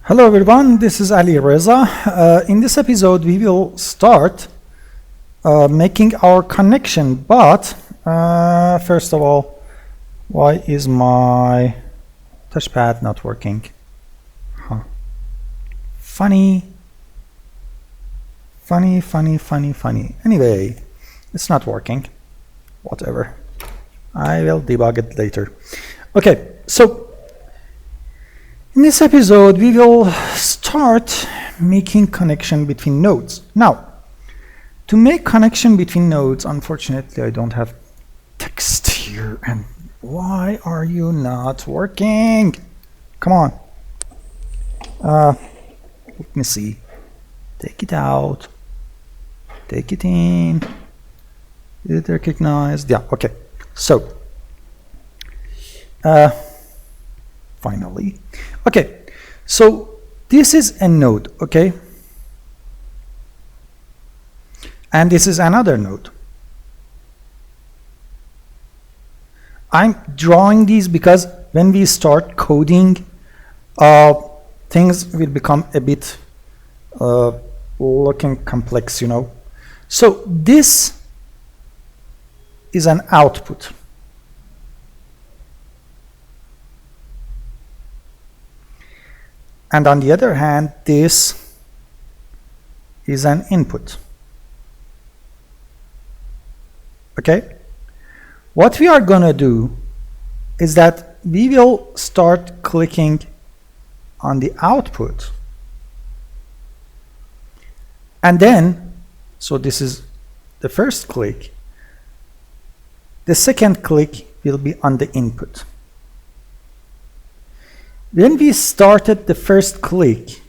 Hello everyone, this is Ali Reza. In this episode we will start making our connection, but first of all, why is my touchpad not working? Funny. Anyway, it's not working. Whatever. I will debug it later. Okay, so in this episode, we will start making connection between nodes. Now, to make connection between nodes, unfortunately, I don't have text here. And why are you not working? Come on. Let me see. Take it out. Take it in. Is it recognized? Yeah, okay. So, finally. Okay, so this is a node, okay? And this is another node. I'm drawing these because when we start coding, things will become a bit looking complex, you know. So this is an output. And on the other hand, this is an input. Okay? What we are going to do is that we will start clicking on the output. And then, so this is the first click. The second click will be on the input. When we started the first click,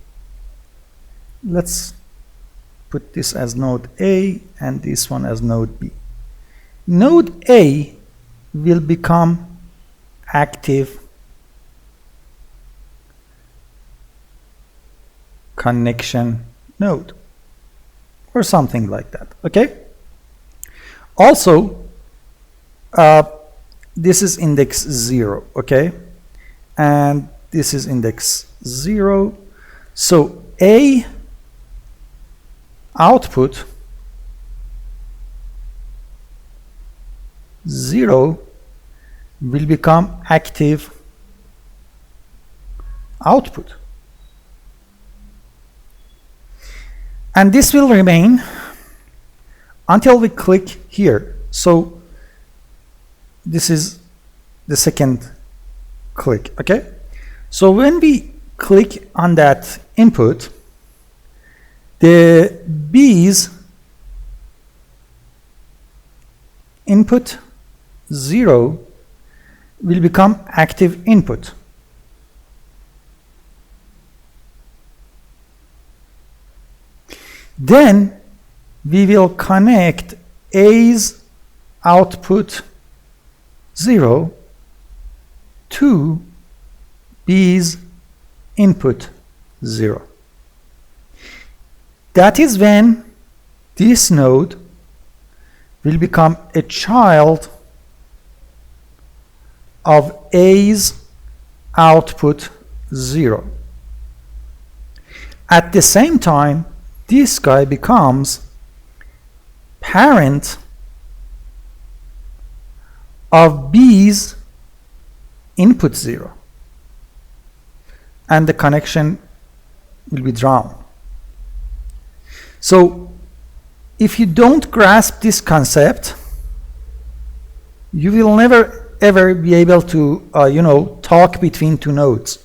let's put this as node A and this one as node B. Node A will become active connection node or something like that, okay? Also, this is index 0, okay? And this is index 0. So A output 0 will become active output. And this will remain until we click here. So this is the second click, okay? So when we click on that input, the B's input 0 will become active input. Then we will connect A's output 0 to B's input 0. That is when this node will become a child of A's output 0. At the same time, this guy becomes parent of B's input 0. And the connection will be drawn. So if you don't grasp this concept, you will never ever be able to talk between two nodes.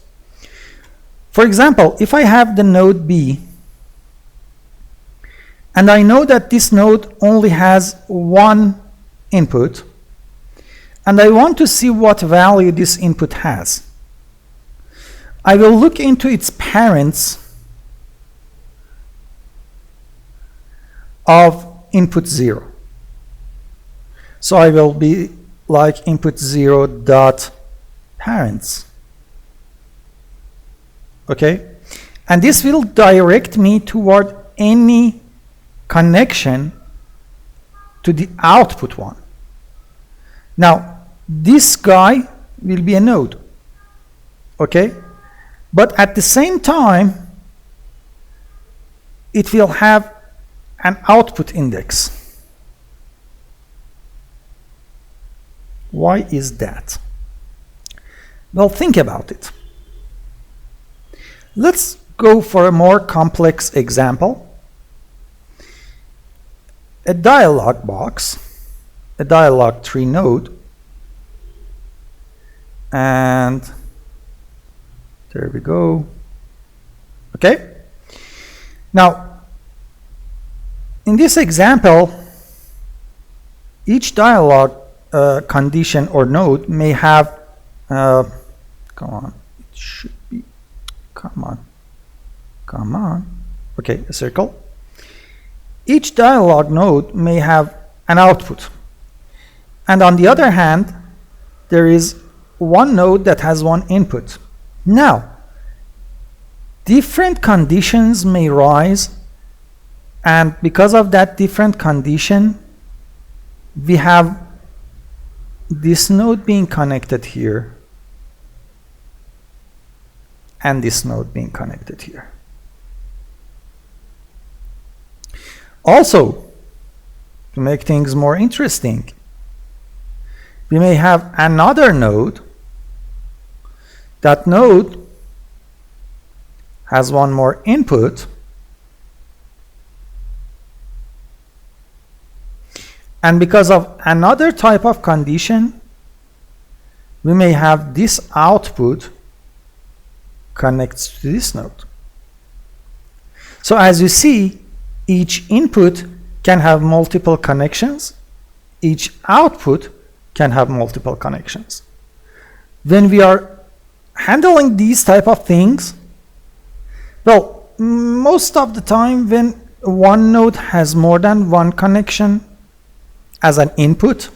For example, if I have the node B and I know that this node only has one input and I want to see what value this input has, I will look into its parents of input 0. So I will be like input 0 dot parents. Okay? And this will direct me toward any connection to the output one. Now, this guy will be a node. Okay? But at the same time, it will have an output index. Why is that? Well, think about it. Let's go for a more complex example. A dialog box, a dialog tree node, and there we go. Okay. Now, in this example, each dialog condition or node may have, come on, it should be, come on, okay, a circle. Each dialog node may have an output. And on the other hand, there is one node that has one input. Now, different conditions may rise, and because of that different condition, we have this node being connected here and this node being connected here. Also, to make things more interesting, we may have another node. That node has one more input, and because of another type of condition, we may have this output connects to this node. So as you see, each input can have multiple connections. Each output can have multiple connections. When we are handling these type of things, well, most of the time when one node has more than one connection as an input,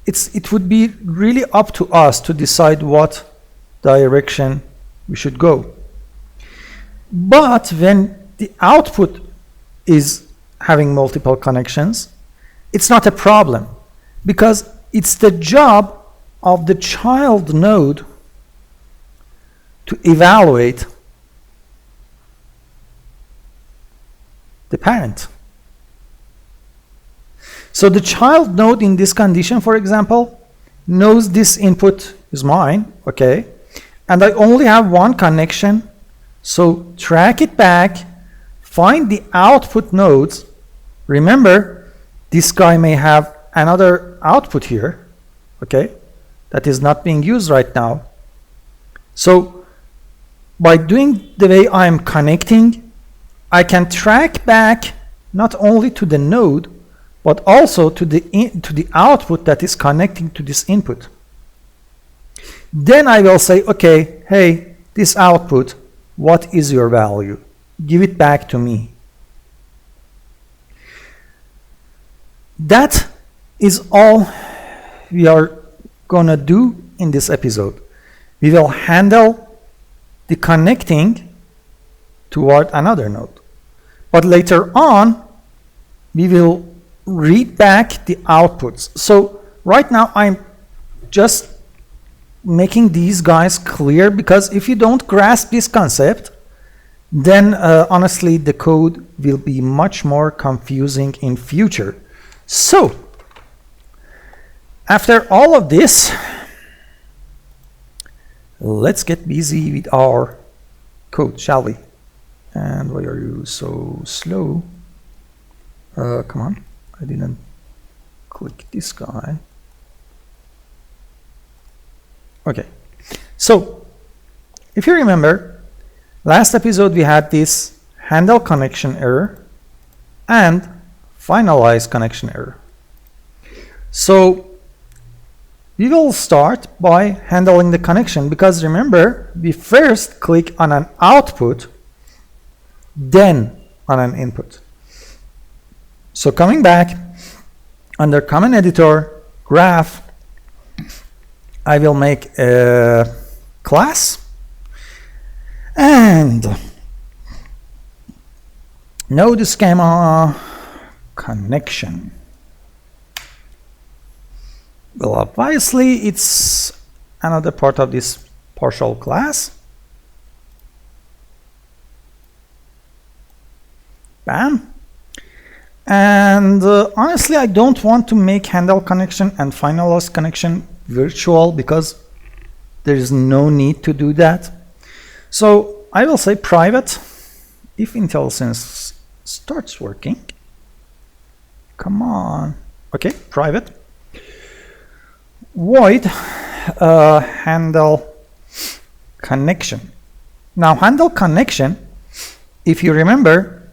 it would be really up to us to decide what direction we should go. But when the output is having multiple connections, it's not a problem, because it's the job of the child node to evaluate the parent. So the child node in this condition, for example, knows this input is mine, okay, and I only have one connection, so track it back, find the output nodes. Remember, this guy may have another output here, okay, that is not being used right now. So by doing the way I'm connecting, I can track back not only to the node, but also to the output that is connecting to this input. Then I will say, okay, hey, this output, what is your value? Give it back to me. That is all we are gonna do in this episode. We will handle the connecting toward another node. But later on, we will read back the outputs. So right now I'm just making these guys clear, because if you don't grasp this concept, then honestly the code will be much more confusing in future. So after all of this, let's get busy with our code, shall we? And why are you so slow? Come on, I didn't click this guy. Okay, so if you remember, last episode we had this handle connection error and finalize connection error. So we will start by handling the connection, because remember, we first click on an output, then on an input. So coming back, under common editor, graph, I will make a class and node schema connection. Well, obviously it's another part of this partial class. Bam. And honestly, I don't want to make handle connection and finalize connection virtual because there is no need to do that. So I will say private if IntelliSense starts working. Come on. Okay, private. Void handle connection. Now handle connection, if you remember,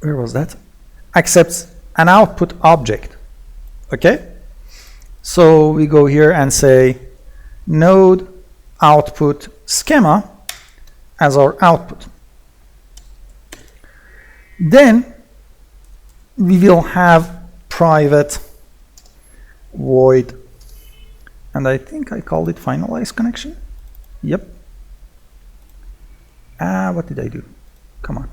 where was that? Accepts an output object. Okay? So we go here and say node output schema as our output. Then we will have private void, and I think I called it finalize connection. Yep. What did I do? Come on.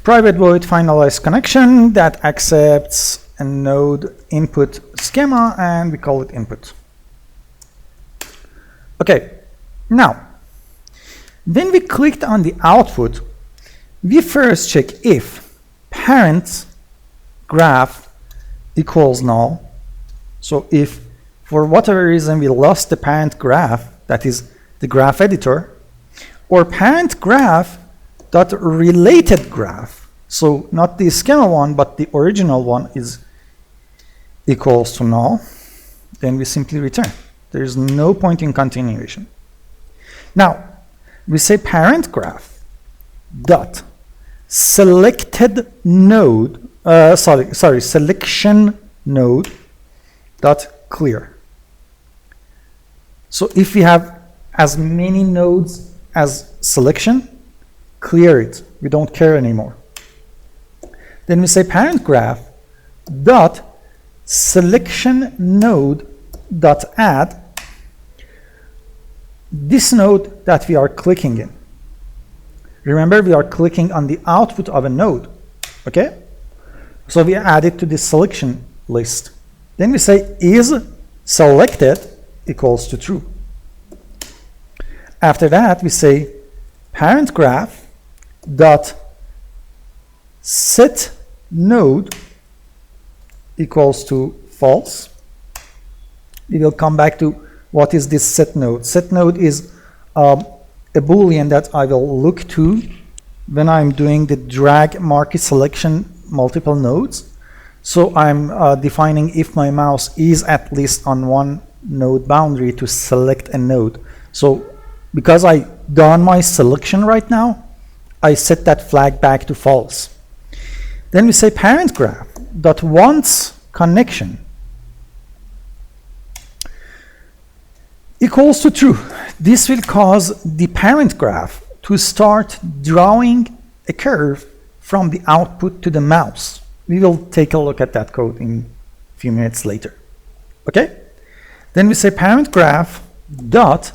Private void finalize connection that accepts a node input schema, and we call it input. Okay. Now, when we clicked on the output, we first check if parent graph equals null. So if for whatever reason we lost the parent graph, that is the graph editor, or parent graph dot related graph, so not the schema one but the original one is equals to null, then we simply return. There is no point in continuation. Now we say parent graph dot selected node selection node dot clear. So if we have as many nodes as selection, clear it. We don't care anymore. Then we say parent graph dot selection node dot add this node that we are clicking in. Remember, we are clicking on the output of a node. Okay? So we add it to the selection list. Then we say is selected equals to true. After that, we say parent graph dot set node equals to false. We will come back to what is this set node. Set node is a boolean that I will look to when I'm doing the drag marquee selection multiple nodes. So I'm defining if my mouse is at least on one node boundary to select a node. So because I done my selection right now, I set that flag back to false. Then we say parent graph dot once connection equals to true. This will cause the parent graph to start drawing a curve from the output to the mouse. We will take a look at that code in a few minutes later. Okay? Then we say parent graph dot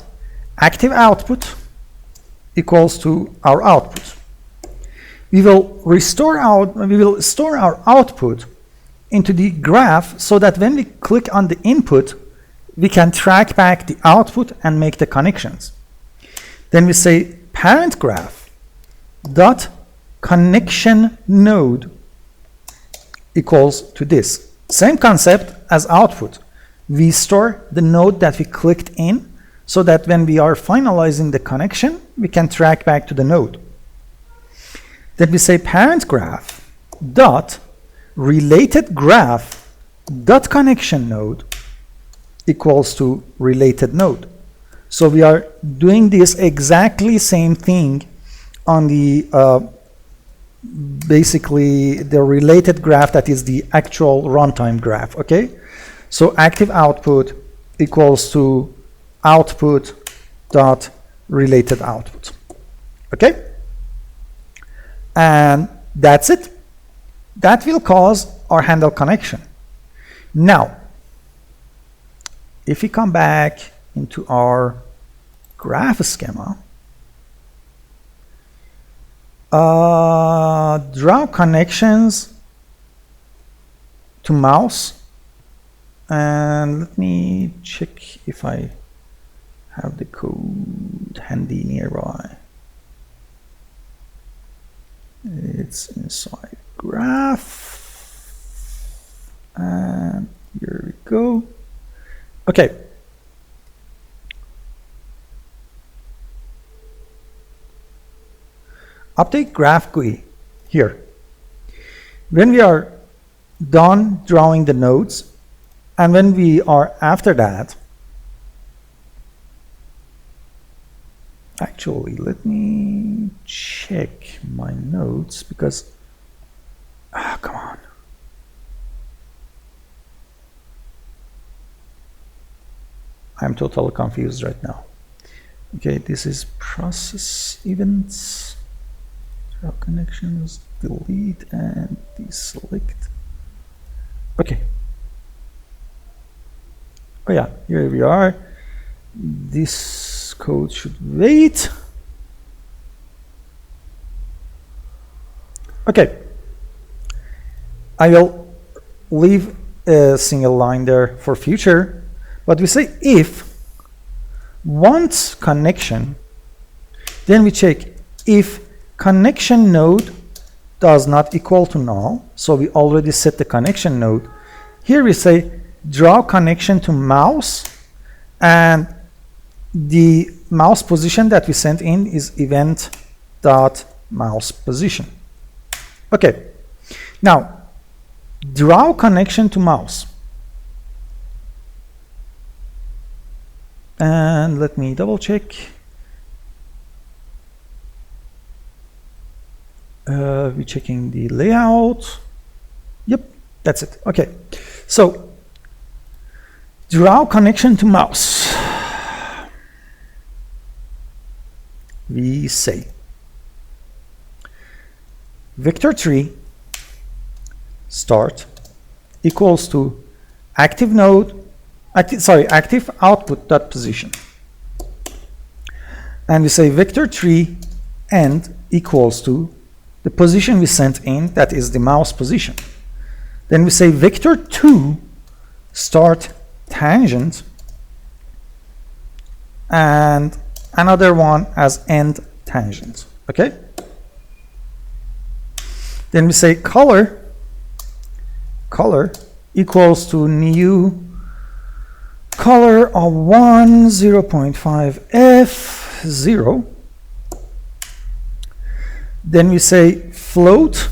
active output equals to our output. We will store our output into the graph so that when we click on the input, we can track back the output and make the connections. Then we say parent graph dot connection node equals to this. Same concept as output. We store the node that we clicked in so that when we are finalizing the connection, we can track back to the node. Then we say parent graph dot related graph dot connection node equals to related node. So we are doing this exactly same thing on the basically the related graph that is the actual runtime graph. Okay, so active output equals to output dot related output. Okay, and that's it. That will cause our handle connection. Now if we come back into our graph schema, draw connections to mouse, and let me check if I have the code handy nearby. It's inside graph, and here we go. Okay. Update graph GUI here. When we are done drawing the nodes, and when we are after that, actually, let me check my nodes because, come on. I'm totally confused right now. Okay, this is process events, draw connections, delete and deselect. Okay. Oh yeah, here we are. This code should wait. Okay. I will leave a single line there for future, but we say if once connection, then we check if connection node does not equal to null. So we already set the connection node. Here we say draw connection to mouse, and the mouse position that we sent in is event.mouse position. Okay, now draw connection to mouse, and let me double check. We're checking the layout. Yep, that's it. Okay, so draw connection to mouse. We say vector tree start equals to active output dot position, and we say vector tree end equals to the position we sent in, that is the mouse position. Then we say vector2 start tangent, and another one as end tangent. Okay, then we say color equals to new color of 0.5 f0. Then we say float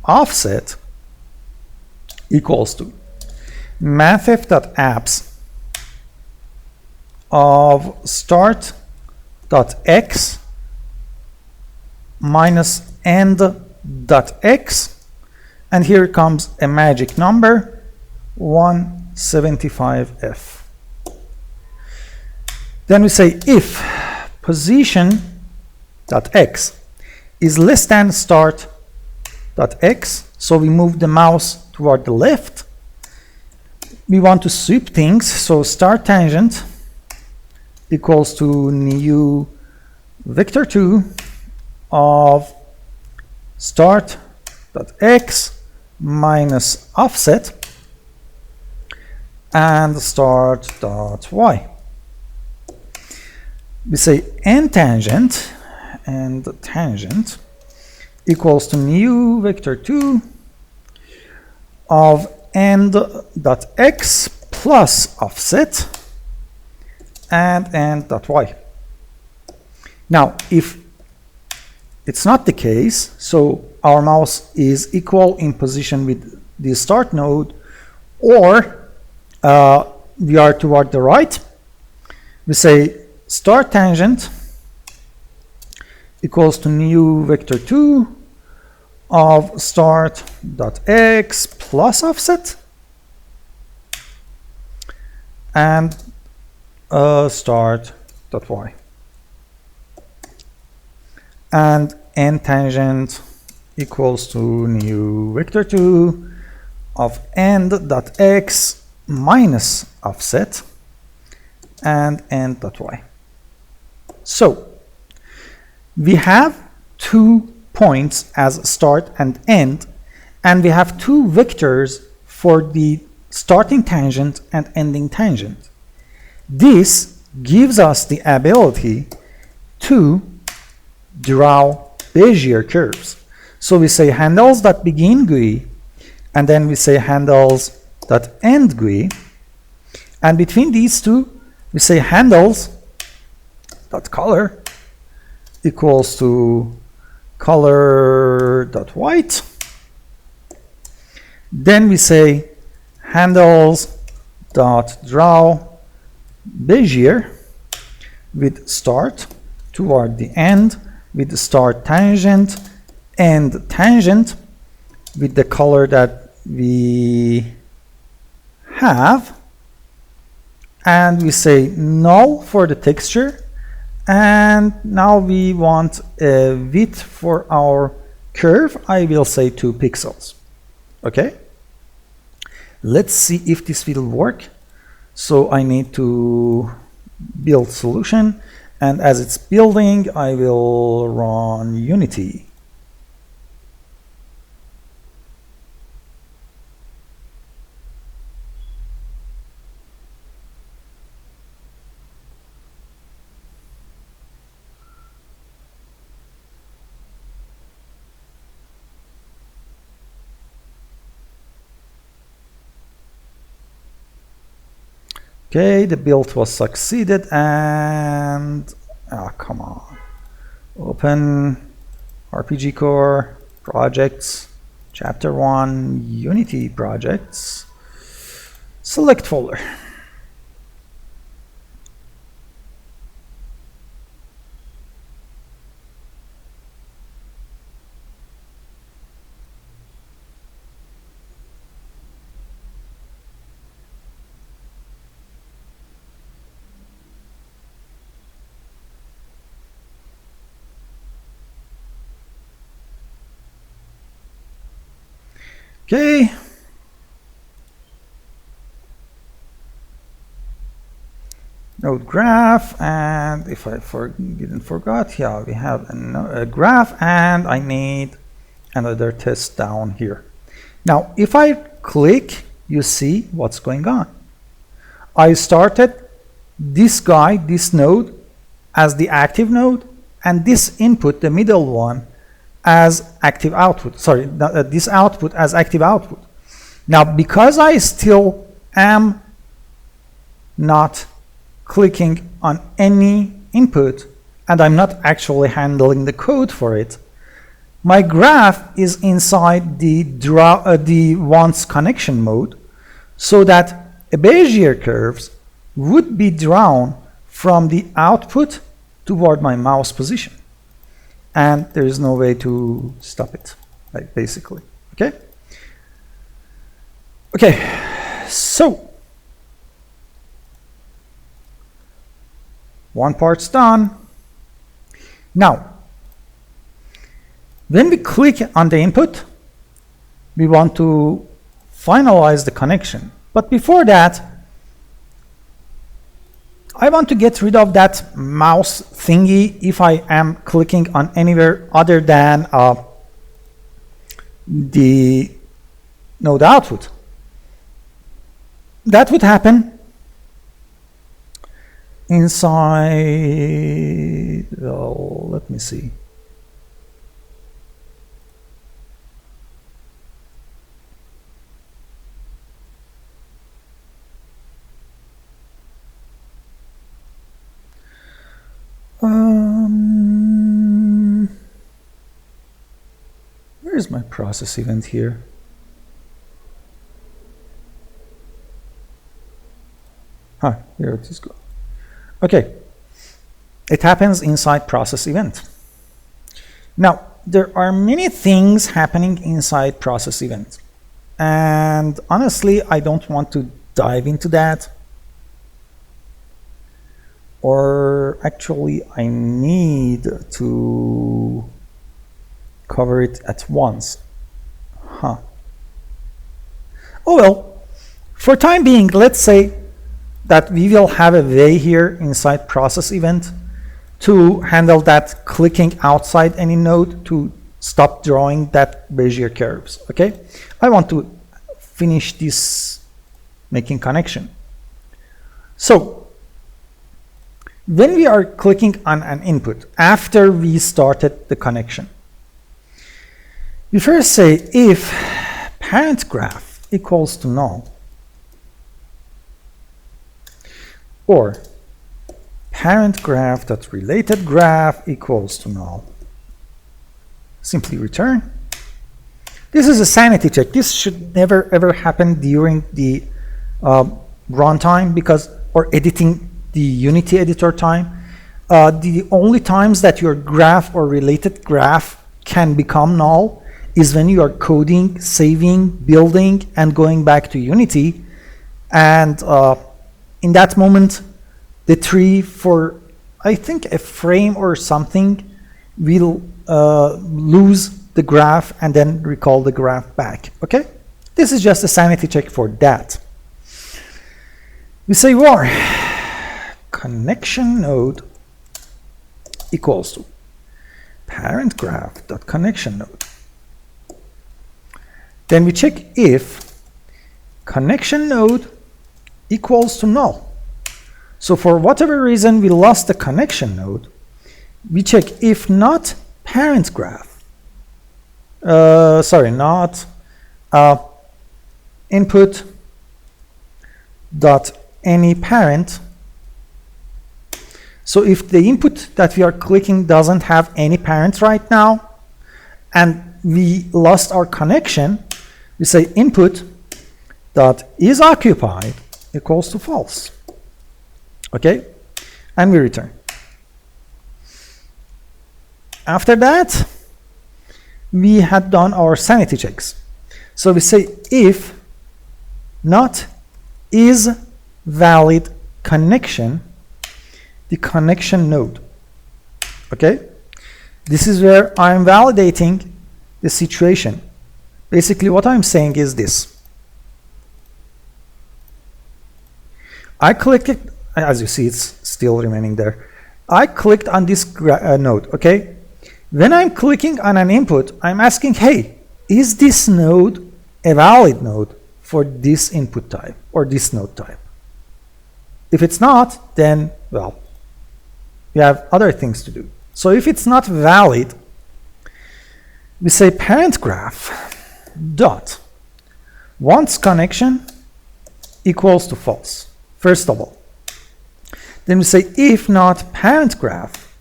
offset equals to mathf.apps of start.x minus end.x, and here comes a magic number 175f. Then we say if position.x is less than start.x, so we move the mouse toward the left. We want to sweep things, so start tangent equals to new vector2 of start.x minus offset and start.y. We say end tangent equals to new vector2 of end.x plus offset and end.y. Now, if it's not the case, so our mouse is equal in position with the start node, or we are toward the right, we say start tangent equals to new vector2 of start.x plus offset and start.y, and end tangent equals to new vector2 of end.x minus offset and end.y. So we have 2 points as start and end, and we have 2 vectors for the starting tangent and ending tangent. This gives us the ability to draw Bezier curves. So we say handles.begin GUI, and then we say handles.end GUI, and between these two we say handles.color equals to color.white. Then we say handles.draw Bezier with start toward the end with the start tangent and tangent with the color that we have, and we say null for the texture, and now we want a width for our curve. I will say 2 pixels. Okay, let's see if this will work. So I need to build solution, and as it's building I will run Unity. Okay, the build was succeeded, and come on, open RPG Core projects, chapter 1, Unity projects, select folder. Okay, node graph, and if I didn't forget, yeah, we have a graph, and I need another test down here. Now, if I click, you see what's going on. I started this guy, this node, as the active node, and this input, the middle one, as active output. Sorry, this output as active output. Now, because I still am not clicking on any input and I'm not actually handling the code for it, my graph is inside the once connection mode, so that a Bezier curves would be drawn from the output toward my mouse position. And there is no way to stop it, like, basically. Okay? Okay, so one part's done. Now, when we click on the input, we want to finalize the connection. But before that, I want to get rid of that mouse thingy if I am clicking on anywhere other than the node output. That would happen inside, well, let me see. Where is my process event here? Here it is. Okay, it happens inside process event. Now, there are many things happening inside process event, and honestly, I don't want to dive into that. Or actually, I need to cover it at once. Oh well, for time being, let's say that we will have a way here inside process event to handle that clicking outside any node to stop drawing that Bezier curves. Okay, I want to finish this making connection. So when we are clicking on an input after we started the connection, we first say if parent graph equals to null, or parent graph dot related graph equals to null. Simply return. This is a sanity check. This should never ever happen during the runtime or editing the Unity editor time. The only times that your graph or related graph can become null is when you are coding, saving, building, and going back to Unity. And in that moment, the tree for, I think, a frame or something will lose the graph and then recall the graph back. Okay? This is just a sanity check for that. We say var connection node equals to parent graph dot connection node. Then we check if connection node equals to null. So for whatever reason we lost the connection node, we check if not parent graph, not input dot any parent. So if the input that we are clicking doesn't have any parent right now and we lost our connection, we say input dot is occupied equals to false. Okay, and we return. After that, we had done our sanity checks. So we say if not is valid connection, the connection node. Okay, this is where I'm validating the situation. Basically, what I'm saying is this. I click it. As you see, it's still remaining there. I clicked on this node, okay? When I'm clicking on an input, I'm asking, hey, is this node a valid node for this input type or this node type? If it's not, then, well, we have other things to do. So if it's not valid, we say parent graph dot once connection equals to false, first of all. Then we say if not parent graph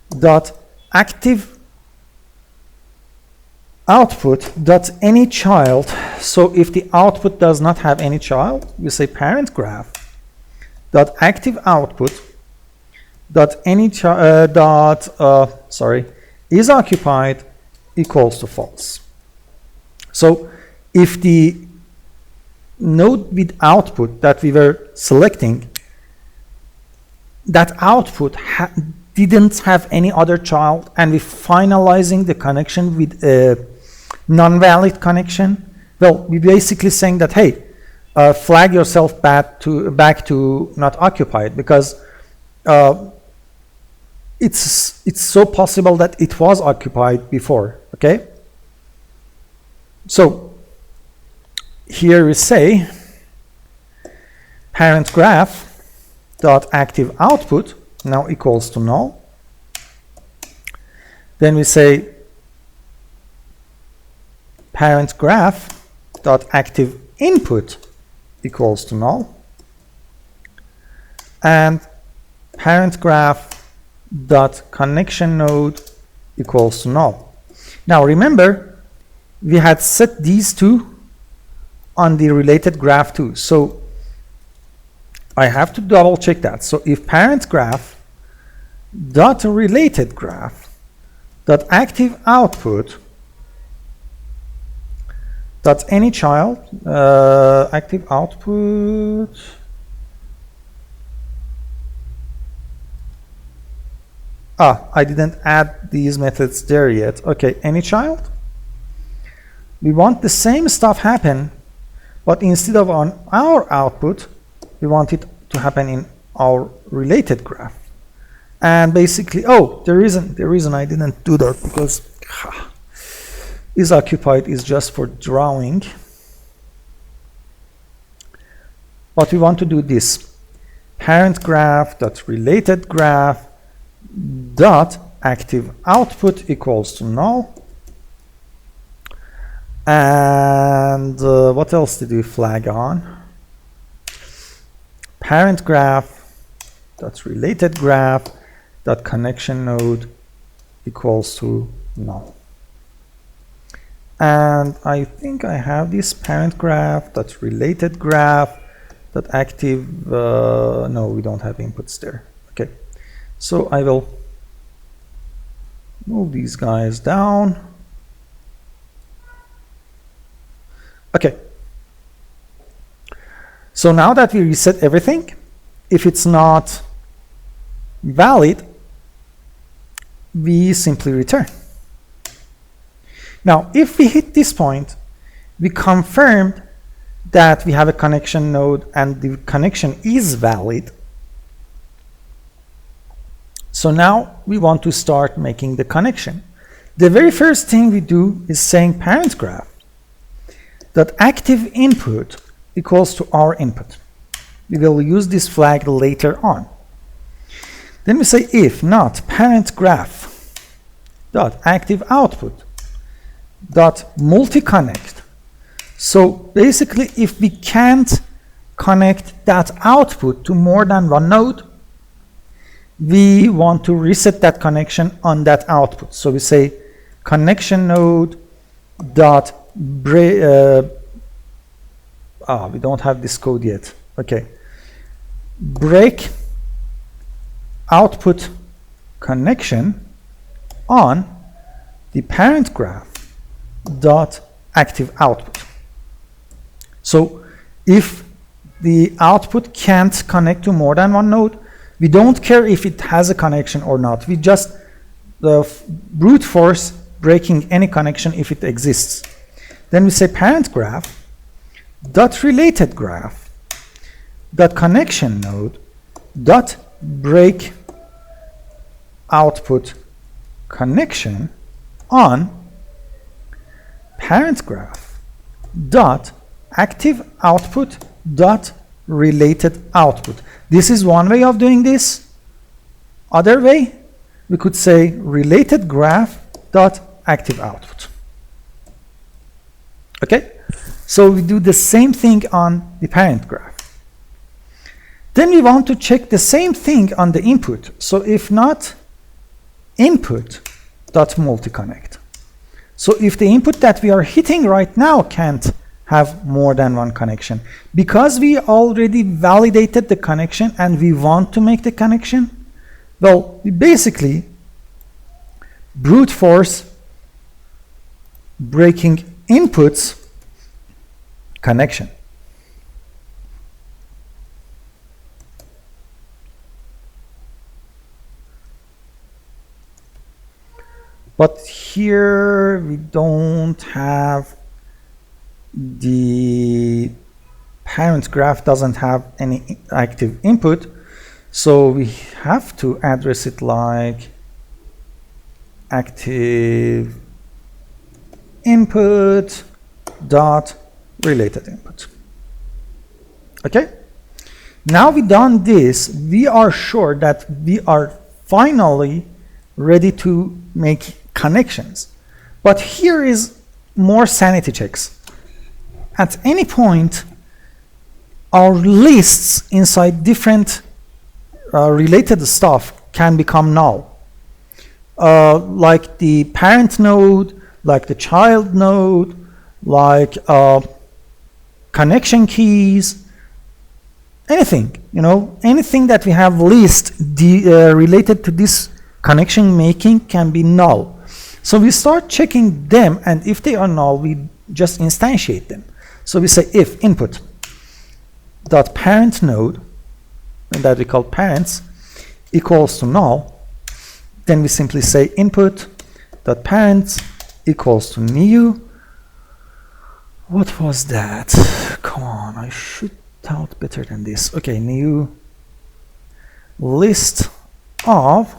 dot active output dot any child. So if the output does not have any child, we say parent graph dot active output dot any is occupied equals to false. So if the node with output that we were selecting, that output didn't have any other child, and we're finalizing the connection with a non-valid connection, well, we're basically saying that, hey, flag yourself back to not occupied, because it's so possible that it was occupied before. Okay, so here we say parent graph dot active output now equals to null. Then we say parent graph dot active input equals to null, and parent graph dot connection node equals to null. Now remember, we had set these two on the related graph too, so I have to double check that. So if parent graph dot related graph dot active output dot any child active output I didn't add these methods there yet. Okay, any child, we want the same stuff happen, but instead of on our output, we want it to happen in our related graph. And basically, the reason I didn't do that, because is occupied is just for drawing. But we want to do this. parent graph dot related graph dot active output equals to null. And what else did we flag on? Parent graph dot related graph dot connection node equals to null. And I think I have this parent graph dot related graph dot active. No, we don't have inputs there. Okay, so I will move these guys down. Okay. So now that we reset everything, if it's not valid, we simply return. Now, if we hit this point, we confirmed that we have a connection node and the connection is valid. So now we want to start making the connection. The very first thing we do is saying parent graph that active input equals to our input. We will use this flag later on. Then we say if not parent graph dot active output dot multi-connect. So basically, if we can't connect that output to more than one node, we want to reset that connection on that output. So we say connection node dot break. We don't have this code yet. Okay. Break output connection on the parent graph dot active output. So if the output can't connect to more than one node, we don't care if it has a connection or not. We just brute force breaking any connection if it exists. Then we say parent graph dot related graph dot connection node dot break output connection on parent graph dot active output dot related output. This is one way of doing this. Other way, we could say related graph dot active output. Okay, so we do the same thing on the parent graph. Then we want to check the same thing on the input. So if not input dot multi-connect. So if the input that we are hitting right now can't have more than one connection, because we already validated the connection and we want to make the connection, well, we basically brute force breaking inputs connection. But here we don't have the parent graph doesn't have any active input, so we have to address it like active input dot related input. Okay, now we done this, we are sure that we are finally ready to make connections. But here is more sanity checks. At any point, our lists inside different related stuff can become null. Like the parent node, like the child node, like connection keys, anything, you know, anything that we have list related to this connection making can be null. So we start checking them, and if they are null, we just instantiate them. So we say if input dot parent node, and that we call parents, equals to null, then we simply say input dot parents equals to new. What was that? Come on, I should thought better than this. Okay, new list of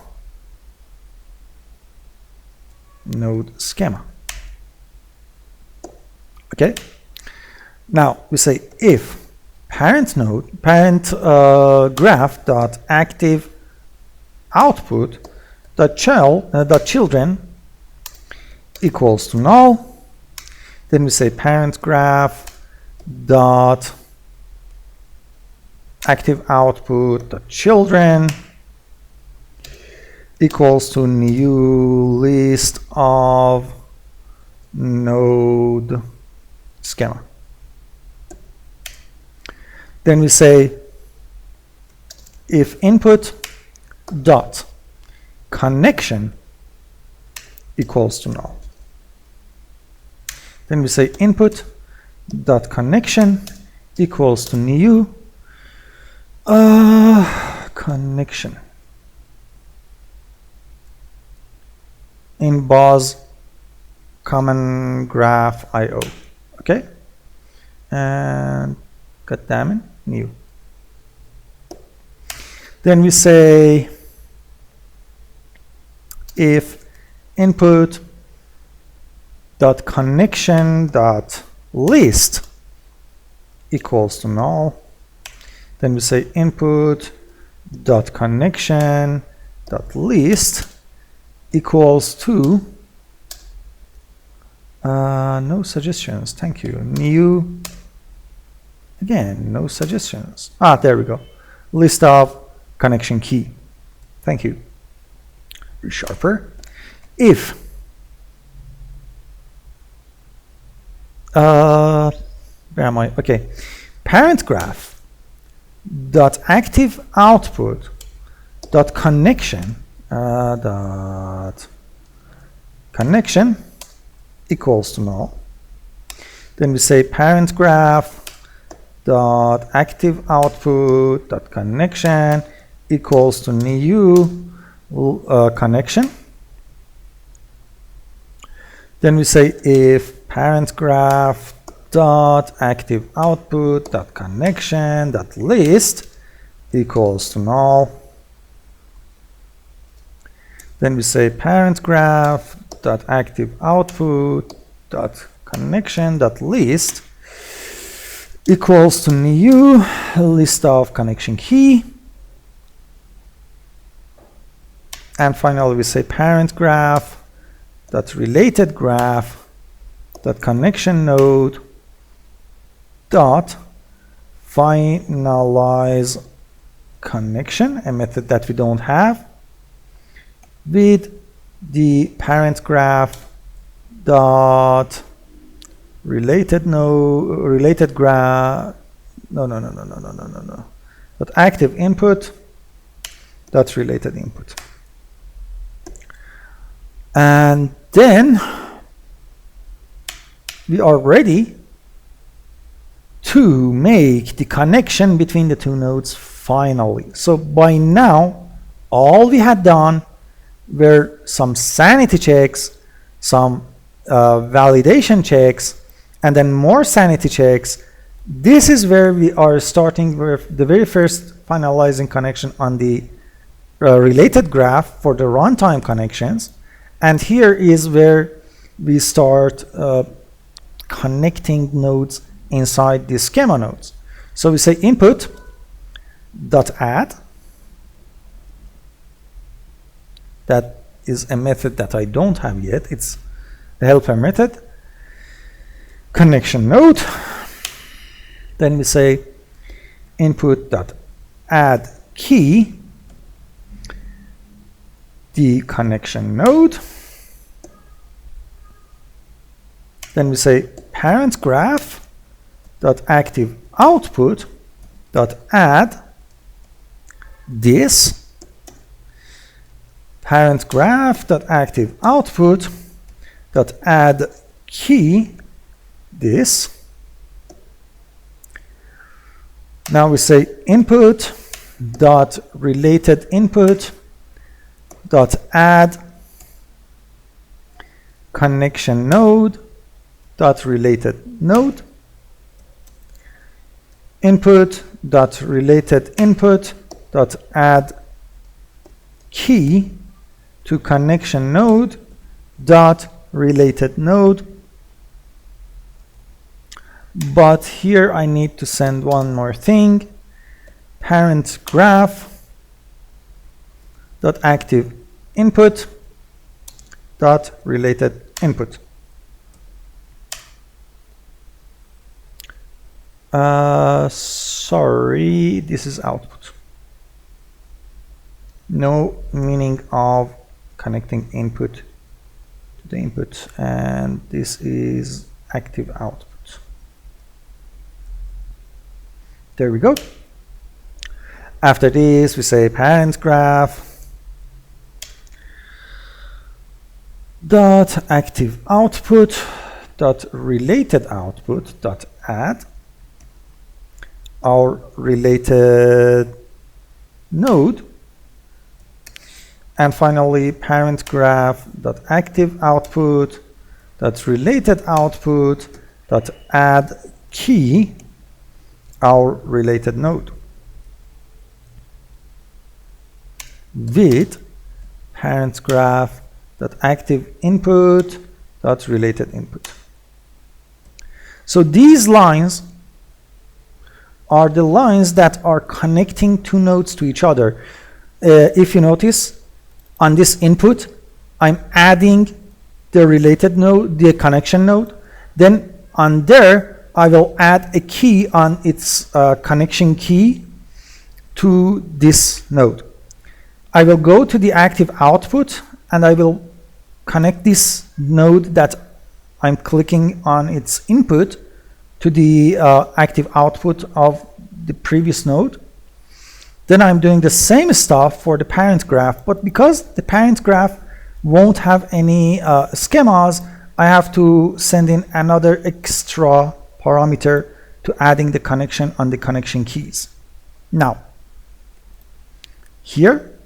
node schema. Okay, now we say if parent node, graph dot active output dot children equals to null. Then we say parent graph dot active output dot children equals to new list of node schema. Then we say if input dot connection equals to null. Then we say input dot connection equals to new connection in buzz common graph IO. Okay, and got damn new. Then we say if input dot connection dot list equals to null. Then we say input dot connection dot list equals to no suggestions, thank you. New, again, no suggestions. There we go. List of connection key. Thank you. Resharper. If where am I? Okay. Parent graph dot active output dot connection equals to null. Then we say parent graph dot active output dot connection equals to new connection. Then we say if parent graph dot active output dot connection dot list equals to null. Then we say parent graph dot active output dot connection dot list equals to new list of connection key. And finally we say parent graph dot related graph dot connection node dot finalize connection, a method that we don't have, with the parent graph dot related graph dot active input dot related input. And then we are ready to make the connection between the two nodes finally. So by now all we had done were some sanity checks, some validation checks, and then more sanity checks. This is where we are starting with the very first finalizing connection on the related graph for the runtime connections. And here is where we start connecting nodes inside the schema nodes. So we say input dot add. That is a method that I don't have yet. It's the helper method. Connection node. Then we say input dot add key, the connection node. Then we say parent graph dot active output dot add this parent graph dot active output dot add key this. Now we say input dot related input dot add connection node dot related node. Input dot related input dot add key to connection node dot related node. but here I need to send one more thing. Parent graph dot active input dot related input. Sorry, this is output. No meaning of connecting input to the input, and this is active output. There we go. After this, we say parent graph dot active output dot related output dot add our related node, and finally parent graph dot active output dot related output dot add key our related node with parent graph dot active input dot related input. So these lines are the lines that are connecting two nodes to each other. If you notice, on this input, I'm adding the related node, the connection node. Then on there, I will add a key on its connection key to this node. I will go to the active output and I will connect this node that I'm clicking on its input to the active output of the previous node. Then I'm doing the same stuff for the parent graph, but because the parent graph won't have any schemas, I have to send in another extra parameter to adding the connection on the connection keys. Now, here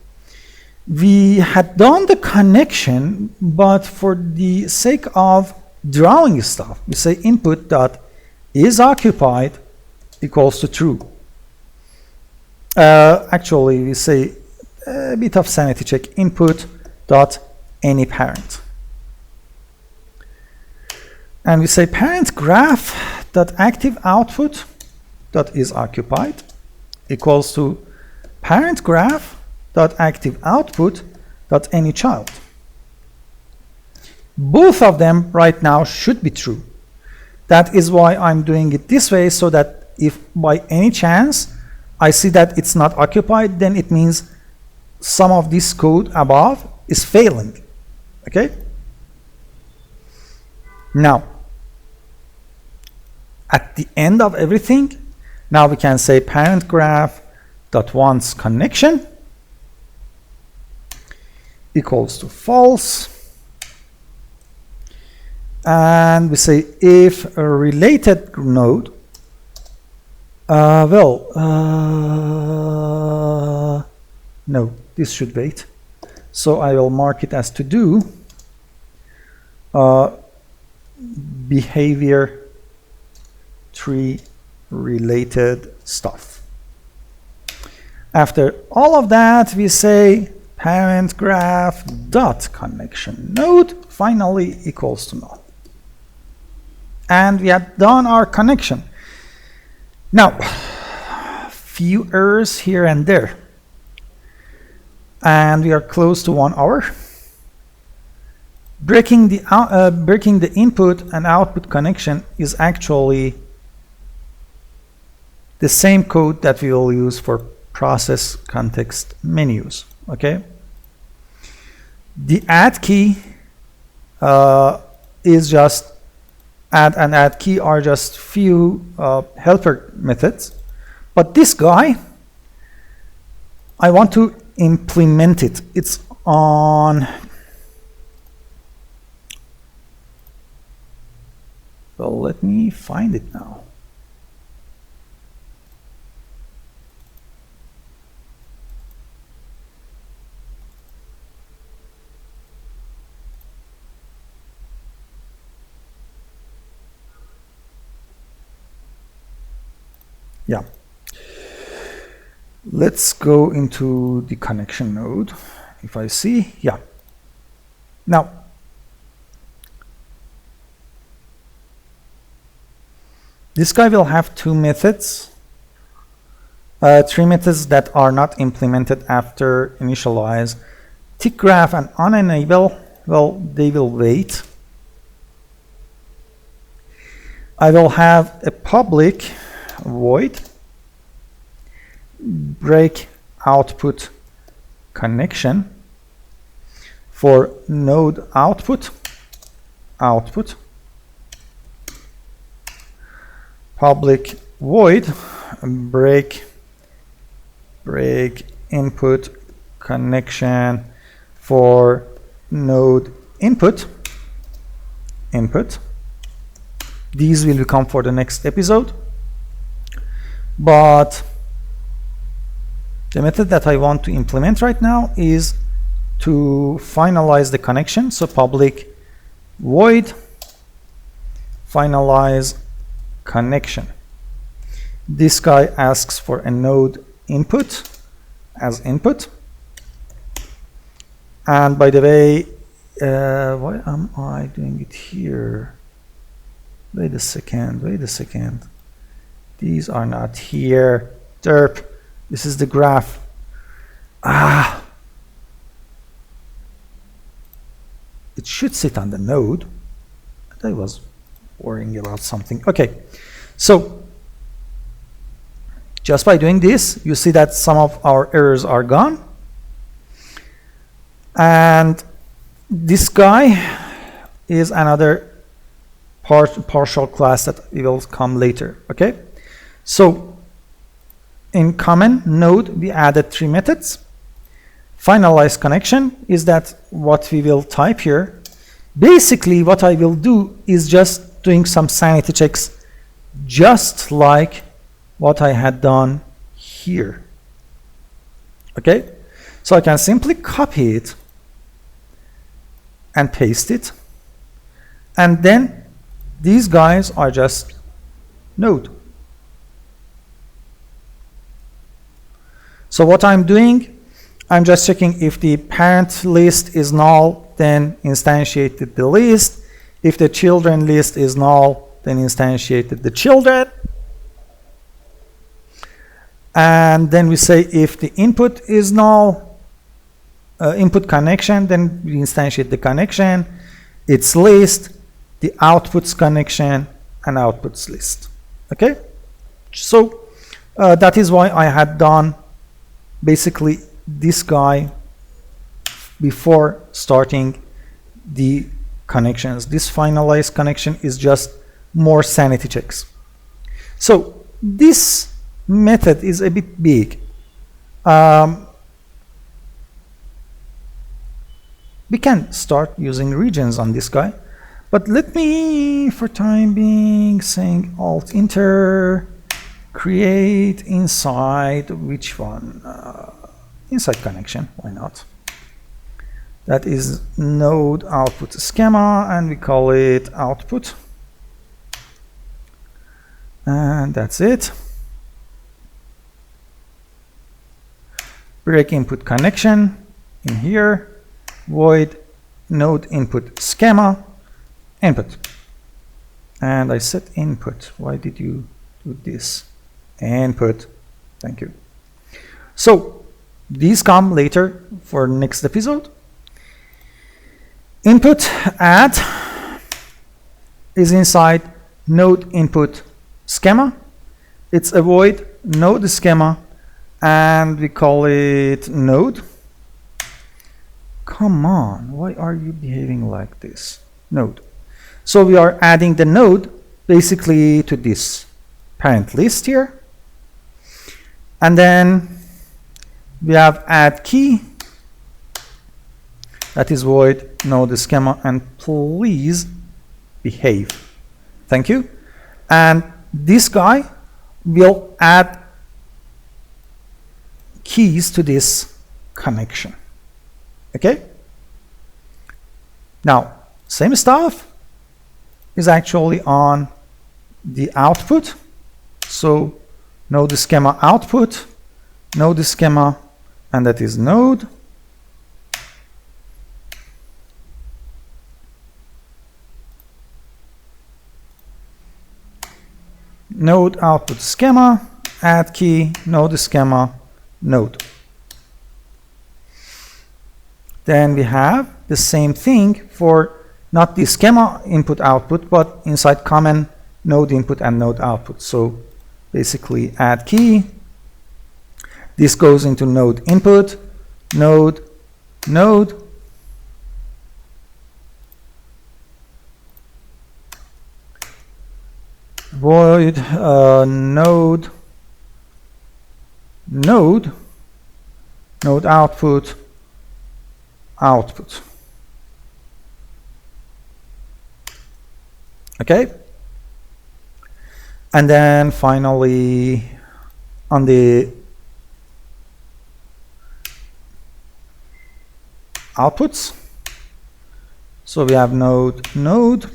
we had done the connection, but for the sake of drawing stuff, we say input dot is occupied equals to true. Actually, we say a bit of sanity check, input dot any parent. And we say parent graph dot active output dot is occupied equals to parent graph dot active output dot any child. Both of them right now should be true. That is why I'm doing it this way, so that if by any chance I see that it's not occupied, then it means some of this code above is failing. Okay? Now, at the end of everything, now we can say parent graph dot wants connection equals to false. And we say if a related node, no, this should wait. So I will mark it as to do behavior tree related stuff. After all of that, we say parent graph dot connection node finally equals to null. And we have done our connection. Now, few errors here and there. And we are close to 1 hour. Breaking the input and output connection is actually the same code that we will use for process context menus. Okay. The add key is just add and add key are just few helper methods, but this guy I want to implement it. It's on, well, let me find it now. Yeah. Let's go into the connection node. If I see, yeah. Now, This guy will have two methods, three methods that are not implemented after initialize. Tick graph and unenable, well, they will wait. I will have a public void break output connection for node output public void break input connection for node input. These will come for the next episode, but the method that I want to implement right now is to finalize the connection. So public void finalize connection. This guy asks for a node input as input. And by the way, why am I doing it here? Wait a second. These are not here. Derp. This is the graph. It should sit on the node. I was worrying about something. Okay. So just by doing this, you see that some of our errors are gone. And this guy is another partial class that will come later. Okay. So in common node, we added three methods. Finalize connection is that what we will type here. Basically, what I will do is just doing some sanity checks, just like what I had done here. Okay, so I can simply copy it and paste it, and then these guys are just node. So what I'm doing, I'm just checking if the parent list is null, then instantiated the list. If the children list is null, then instantiated the children. And then we say if the input is null, input connection, then we instantiate the connection, its list, the outputs connection, and outputs list. Okay? So that is why I had done basically this guy before starting the connections. This finalized connection is just more sanity checks. So this method is a bit big. We can start using regions on this guy, but let me, for time being, saying Alt Enter, create inside which one? Inside connection, why not? That is node output schema, and we call it output. And that's it. Break input connection in here, void node input schema input. And I set input. Why did you do this? Input. Thank you. So these come later for next episode. Input add is inside node input schema. It's a void node schema, and we call it node. Come on, why are you behaving like this? Node. So we are adding the node basically to this parent list here. And then we have add key. That is void node schema, and please behave. Thank you. And this guy will add keys to this connection. Okay? Now, same stuff is actually on the output. So node schema output, node schema, and that is node. node output schema, add key, node schema, node. Then we have the same thing for not the schema input output, but inside common node input and node output. So basically add key. This goes into node input, node, node. Void node, node, node output, output. Okay. And then finally on the outputs, so we have node, node,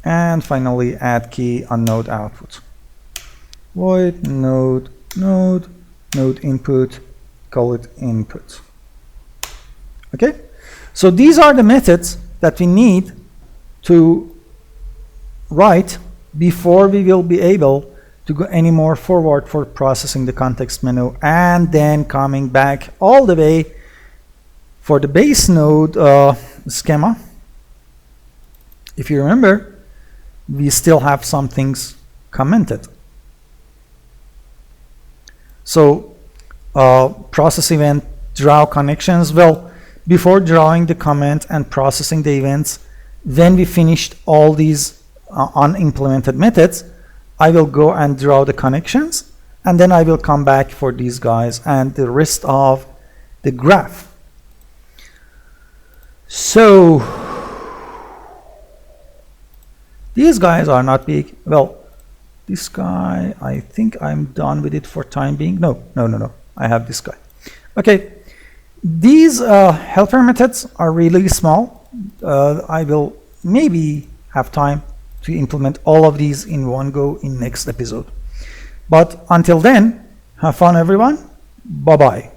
and finally add key on node output. Void node, node, node input, call it input. Okay, so these are the methods that we need to write before we will be able to go any more forward for processing the context menu and then coming back all the way for the base node schema. If you remember, we still have some things commented. So process event, draw connections. Well, before drawing the comment and processing the events, when we finished all these unimplemented methods, I will go and draw the connections, and then I will come back for these guys and the rest of the graph. So these guys are not big. Well, this guy, I think I'm done with it for time being. No. I have this guy. Okay. These helper methods are really small. I will maybe have time to implement all of these in one go in next episode. But until then, have fun everyone. Bye-bye.